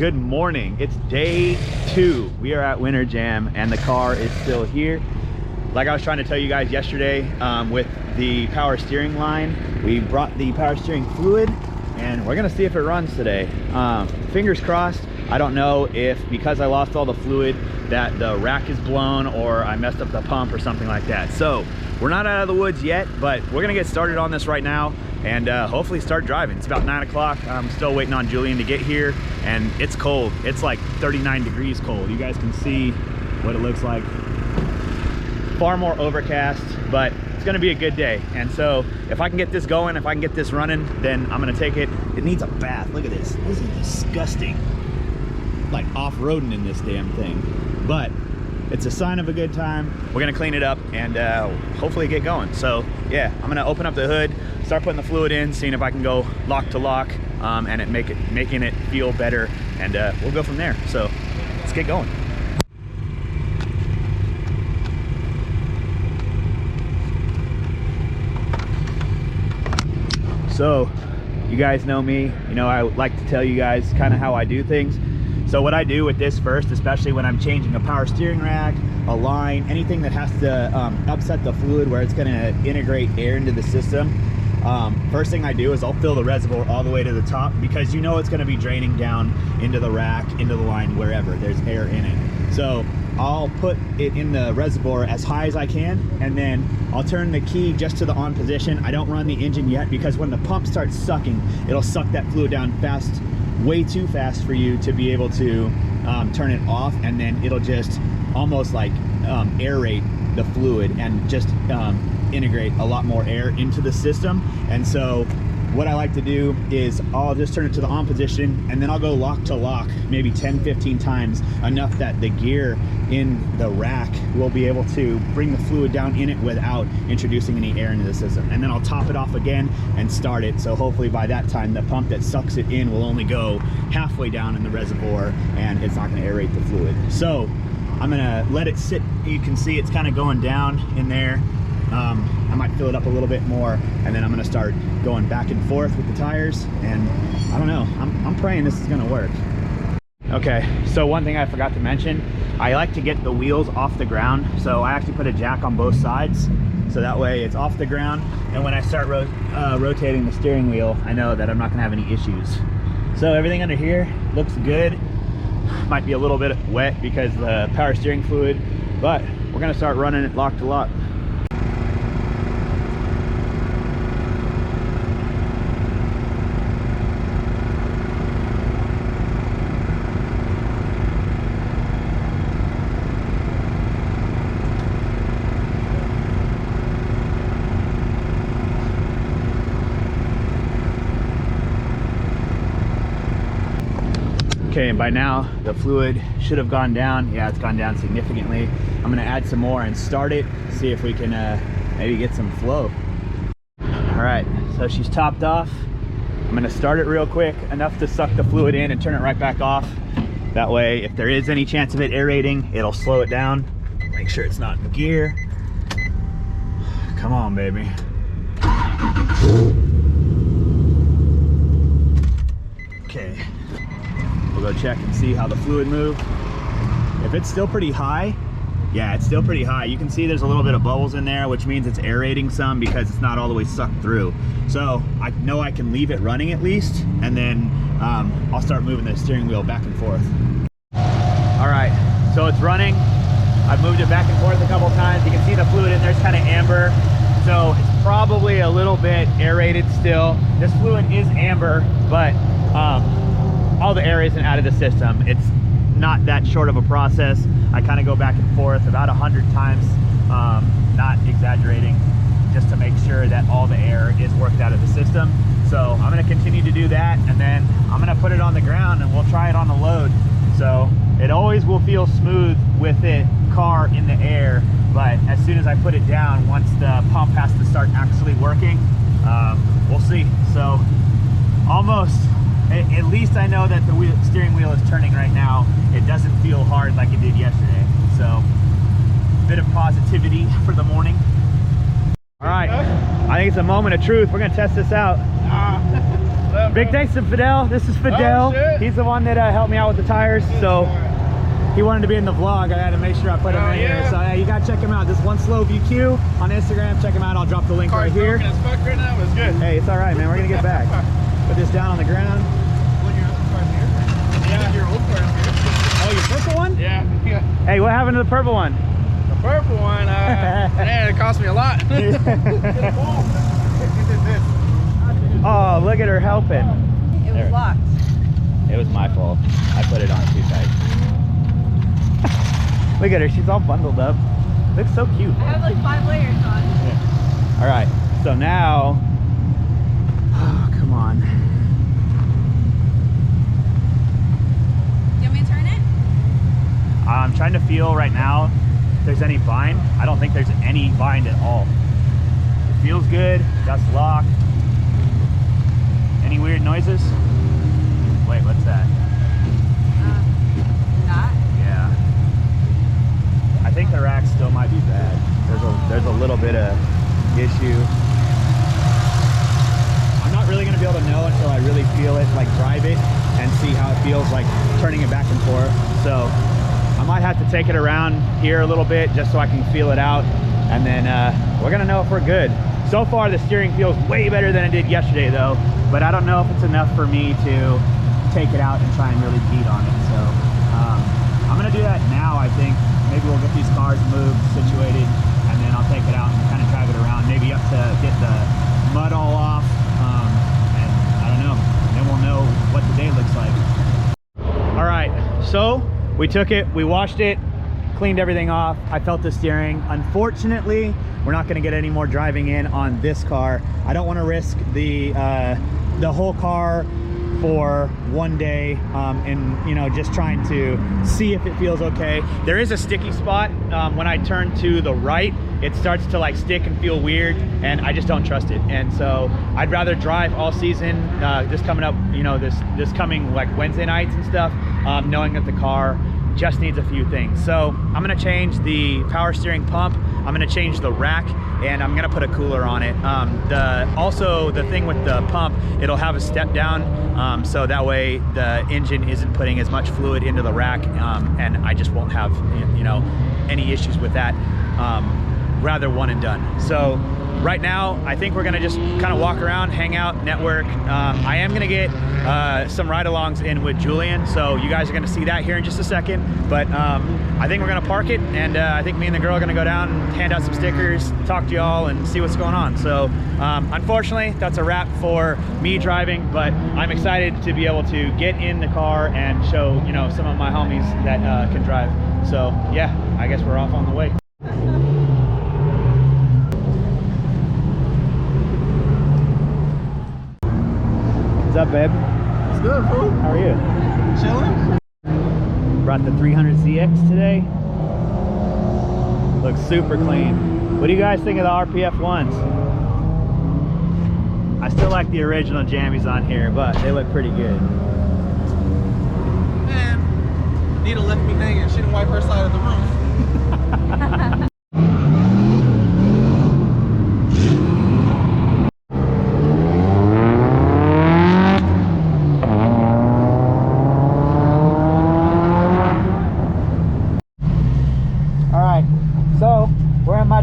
Good morning. It's day 2. We are at Winterjam and the car is still here. Like I was trying to tell you guys yesterday, with the power steering line, we brought the power steering fluid and we're gonna see if it runs today. Fingers crossed. I don't know if because I lost all the fluid that the rack is blown or I messed up the pump or something like that. So we're not out of the woods yet, but we're gonna get started on this right now and hopefully start driving. It's about 9 o'clock. I'm still waiting on Julian to get here and it's cold. It's like 39 degrees cold. You guys can see what it looks like. Far more overcast, but it's gonna be a good day. And so if I can get this going, if I can get this running, then I'm gonna take it. It needs a bath. Look at this. This is disgusting. Like off-roading in this damn thing. But it's a sign of a good time. We're gonna clean it up and hopefully get going. So yeah, I'm gonna open up the hood, start putting the fluid in, seeing if I can go lock to lock, and making it feel better, and we'll go from there. So let's get going. So you guys know me, you know, I like to tell you guys kind of how I do things. So what I do with this first, especially when I'm changing a power steering rack, a line, anything that has to upset the fluid where it's gonna integrate air into the system, first thing I do is I'll fill the reservoir all the way to the top, because you know it's gonna be draining down into the rack, into the line, wherever there's air in it. So I'll put it in the reservoir as high as I can, and then I'll turn the key just to the on position. I don't run the engine yet, because when the pump starts sucking, it'll suck that fluid down fast, way too fast for you to be able to turn it off, and then it'll just almost like aerate the fluid and just integrate a lot more air into the system. And so what I like to do is I'll just turn it to the on position, and then I'll go lock to lock maybe 10-15 times, enough that the gear in the rack will be able to bring the fluid down in it without introducing any air into the system. And then I'll top it off again and start it. So hopefully by that time, the pump that sucks it in will only go halfway down in the reservoir, and it's not gonna aerate the fluid. So I'm gonna let it sit. You can see it's kind of going down in there. I might fill it up a little bit more, and then I'm gonna start going back and forth with the tires, and I don't know, I'm praying this is gonna work. Okay, so one thing I forgot to mention, I like to get the wheels off the ground, so I actually put a jack on both sides, so that way it's off the ground, and when I start rotating the steering wheel, I know that I'm not gonna have any issues. So everything under here looks good. Might be a little bit wet because the power steering fluid, but we're gonna start running it lock to lock. Okay, and by now the fluid should have gone down. Yeah, it's gone down significantly. I'm gonna add some more and start it, see if we can maybe get some flow. All right, so she's topped off. I'm gonna start it real quick, enough to suck the fluid in and turn it right back off. That way, if there is any chance of it aerating, it'll slow it down. Make sure it's not in gear. Come on, baby. Okay. We'll go check and see how the fluid moved. If it's still pretty high, yeah, it's still pretty high. You can see there's a little bit of bubbles in there, which means it's aerating some because it's not all the way sucked through. So I know I can leave it running at least, and then I'll start moving the steering wheel back and forth. All right, so it's running. I've moved it back and forth a couple times. You can see the fluid in there's kind of amber. So it's probably a little bit aerated still. This fluid is amber, but all the air isn't out of the system. It's not that short of a process. I kind of go back and forth about 100 times, not exaggerating, just to make sure that all the air is worked out of the system. So I'm gonna continue to do that, and then I'm gonna put it on the ground and we'll try it on the load. So it always will feel smooth with the car in the air, but as soon as I put it down, once the pump has to start actually working, we'll see. So almost, at least I know that the steering wheel is turning right now. It doesn't feel hard like it did yesterday. So, bit of positivity for the morning. All right, I think it's a moment of truth. We're gonna test this out. Let Big thanks to Fidel. This is Fidel. Oh, he's the one that helped me out with the tires. So he wanted to be in the vlog. I had to make sure I put him in here. So yeah, you gotta check him out. This One Slow VQ on Instagram. Check him out. I'll drop the link right here. As fuck right now. It's good. Hey, it's all right, man. We're gonna get back. Put this down on the ground. Well, your other car's here. Yeah, your old car's here. Oh, your purple one? Yeah. Hey, what happened to the purple one? The purple one, man, it cost me a lot. Oh, look at her helping. It was locked. It was my fault. I put it on too tight. Look at her. She's all bundled up. Looks so cute. I have like 5 layers on. Yeah. All right. So now, oh, come on. You want me to turn it? I'm trying to feel right now if there's any bind. I don't think there's any bind at all. It feels good. That's locked. Any weird noises? Wait, what's that? Not. Yeah. I think the rack still might be bad. There's a little bit of issue. I'm not really gonna be able to know until I really feel it, like drive it and see how it feels like turning it back and forth. So I might have to take it around here a little bit just so I can feel it out, and then we're gonna know if we're good. So far the steering feels way better than it did yesterday though, but I don't know if it's enough for me to take it out and try and really beat on it. So I'm gonna do that now. I think maybe we'll get these cars moved, situated, and then I'll take it out and kind of drive it around, maybe up to get the mud all off, and I don't know, then we'll know what the day looks like. All right, so we took it, we washed it, cleaned everything off. I felt the steering. Unfortunately, we're not going to get any more driving in on this car. I don't want to risk the whole car for one day, and you know, just trying to see if it feels okay. There is a sticky spot when I turn to the right. It starts to like stick and feel weird, and I just don't trust it. And so I'd rather drive all season, just coming up, you know, this coming like Wednesday nights and stuff, knowing that the car just needs a few things. So I'm gonna change the power steering pump, I'm gonna change the rack, and I'm gonna put a cooler on it. Also the thing with the pump, it'll have a step down, so that way the engine isn't putting as much fluid into the rack, and I just won't have, you know, any issues with that. Rather one and done. So right now I think we're gonna just kind of walk around, hang out, network. I am gonna get some ride-alongs in with Julian, so you guys are gonna see that here in just a second. But I think we're gonna park it, and I think me and the girl are gonna go down and hand out some stickers, talk to y'all, and see what's going on. So unfortunately that's a wrap for me driving, but I'm excited to be able to get in the car and show, you know, some of my homies that can drive. So yeah, I guess we're off on the way. What's up, babe? What's good, fool? How are you? Chilling. Brought the 300ZX today. Looks super clean. What do you guys think of the RPF ones? I still like the original jammies on here, but they look pretty good. Man, Nita left me hanging. She didn't wipe her side of the roof.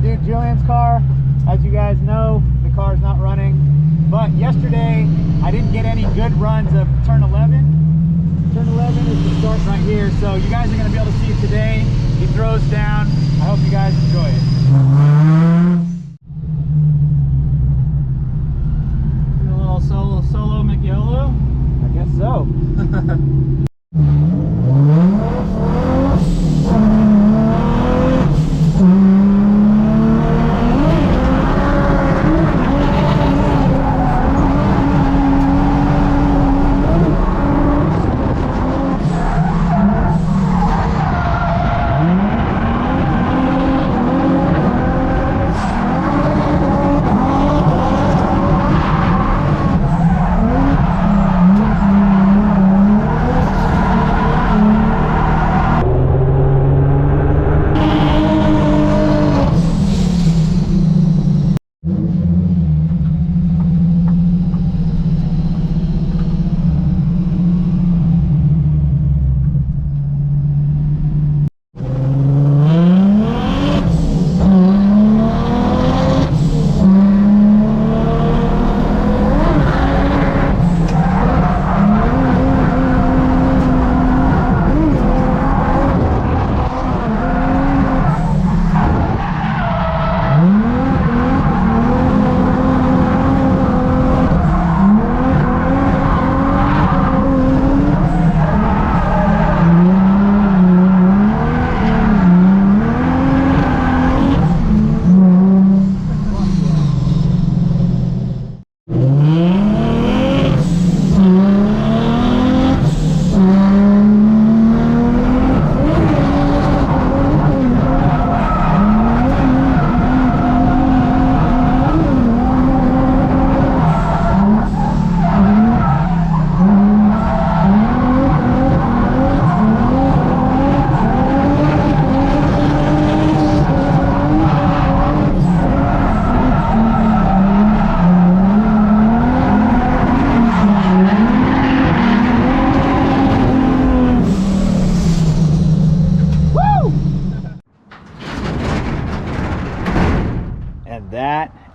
Dude Julian's car. As you guys know, the car's not running, but yesterday I didn't get any good runs of turn 11. Turn 11 is the start right here, so you guys are going to be able to see it today. He throws down. I hope you guys enjoy it. A little solo McYolo? I guess so.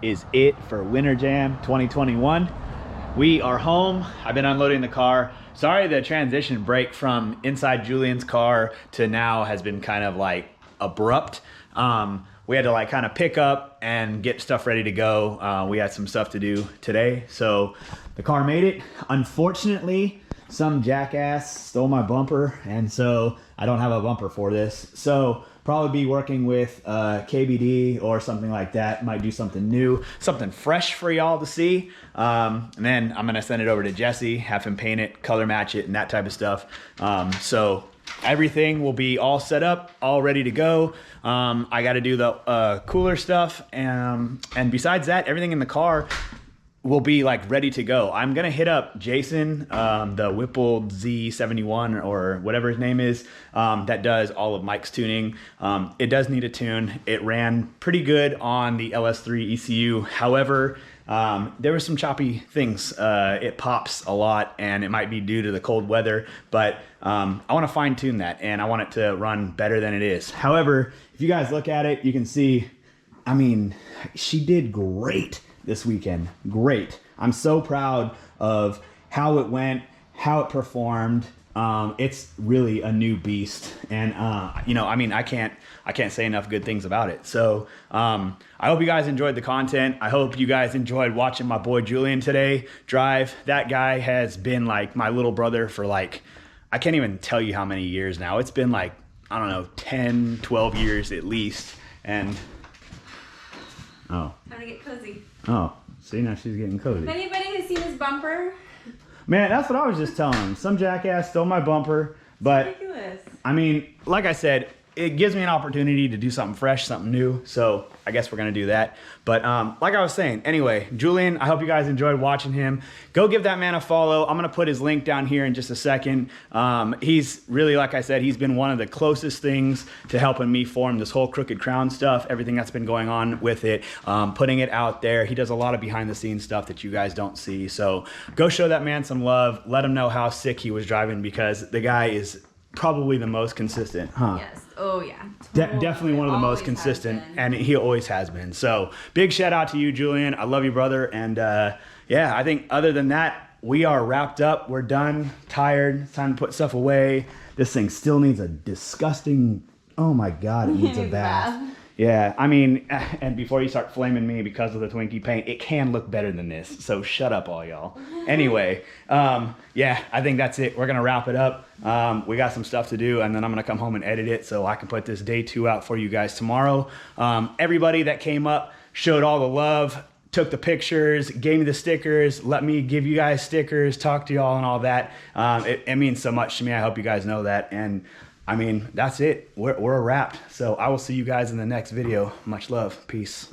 is it for Winterjam 2021. We are home. I've been unloading the car. Sorry, the transition break from inside Julian's car to now has been kind of like abrupt. We had to like kind of pick up and get stuff ready to go. We had some stuff to do today, so the car made it. Unfortunately, some jackass stole my bumper, and so I don't have a bumper for this. So probably be working with KBD or something like that. Might do something new, something fresh for y'all to see. And then I'm gonna send it over to Jesse, have him paint it, color match it, and that type of stuff. So everything will be all set up, all ready to go. I got to do the cooler stuff, and besides that, everything in the car will be like ready to go. I'm gonna hit up Jason, the Whipple Z71 or whatever his name is, that does all of Mike's tuning. It does need a tune. It ran pretty good on the LS3 ECU. However, there were some choppy things. It pops a lot, and it might be due to the cold weather, but I want to fine tune that, and I want it to run better than it is. However, if you guys look at it, you can see, I mean, she did great this weekend. Great. I'm so proud of how it went, how it performed. It's really a new beast, and you know, I mean, I can't say enough good things about it. So I hope you guys enjoyed the content. I hope you guys enjoyed watching my boy Julian today drive. That guy has been like my little brother for like, I can't even tell you how many years now. It's been like, I don't know, 10, 12 years at least. And oh, Time to get cozy. oh, see, now she's getting cozy. If anybody has seen his bumper, Man, that's what I was just telling him. Some jackass stole my bumper, but ridiculous. I mean, like I said, it gives me an opportunity to do something fresh, something new. So I guess we're gonna do that. But like I was saying, anyway, Julian, I hope you guys enjoyed watching him. Go give that man a follow. I'm gonna put his link down here in just a second. He's really, like I said, he's been one of the closest things to helping me form this whole Crooked Crown stuff, everything that's been going on with it, putting it out there. He does a lot of behind the scenes stuff that you guys don't see. So go show that man some love. Let him know how sick he was driving, because the guy is probably the most consistent, huh? Yes. Oh yeah. Definitely one of the most consistent, and he always has been. So big shout out to you, Julian. I love you, brother. And yeah, I think other than that, we are wrapped up. We're done, tired. It's time to put stuff away. This thing still needs a disgusting, oh my God, it needs a bath. Yeah, I mean, and before you start flaming me because of the Twinkie paint, it can look better than this. So shut up, all y'all. Anyway, yeah, I think that's it. We're gonna wrap it up. We got some stuff to do, and then I'm gonna come home and edit it so I can put this day 2 out for you guys tomorrow. Everybody that came up showed all the love, took the pictures, gave me the stickers, let me give you guys stickers, talk to y'all and all that. It means so much to me. I hope you guys know that. And I mean, that's it. We're wrapped. So I will see you guys in the next video. Much love. Peace.